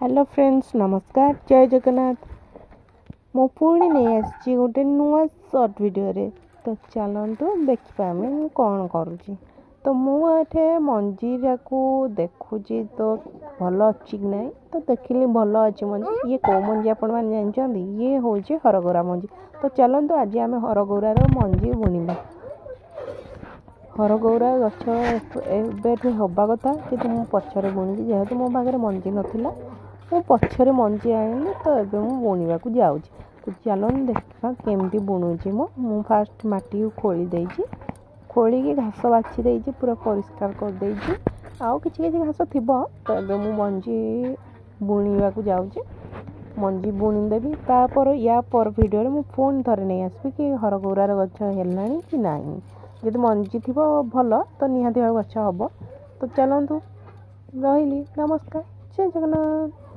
Hello friends नमस्कार जय जगन्नाथ मो पुणी नहीं आसी गोटे नुआ सर्ट वीडियो रे तो चलतु देखा आम कौन करुँची तो मुझे मंजीरा को देखुची तो भल अच्छी कि ना तो देखिली भल अच्छी मंजी ये कौ मंजी आपण मैंने जानते ये हूँ हरगौरा मंजी तो चलतु आज आम हरगौरार मंजी बुणवा हरगौरा गछ एबेठू हवा कथा कि मु पछरे बुणी जेहेतु मो पाखे मंजी नाला मु पछरे मंजी आनी तो ये बुणवा को जाऊँगी तो चलन देखा केमती बुणुची मु फास्ट माटी खोली देची खोलिकी घास बाछी देची पूरा परिष्कार कर देची आउ किछि घास थी तो ये मु मंजी बुणवा को जाऊँगी मंजी बुणीदेवी तापर या पर वीडियो मु पुणी थे नहीं आसबि कि हरगौरार गछ है कि ना जब मंजी थी भल तो निहाती भाव गछ हम तो चलतु रही नमस्कार जय जगन्नाथ।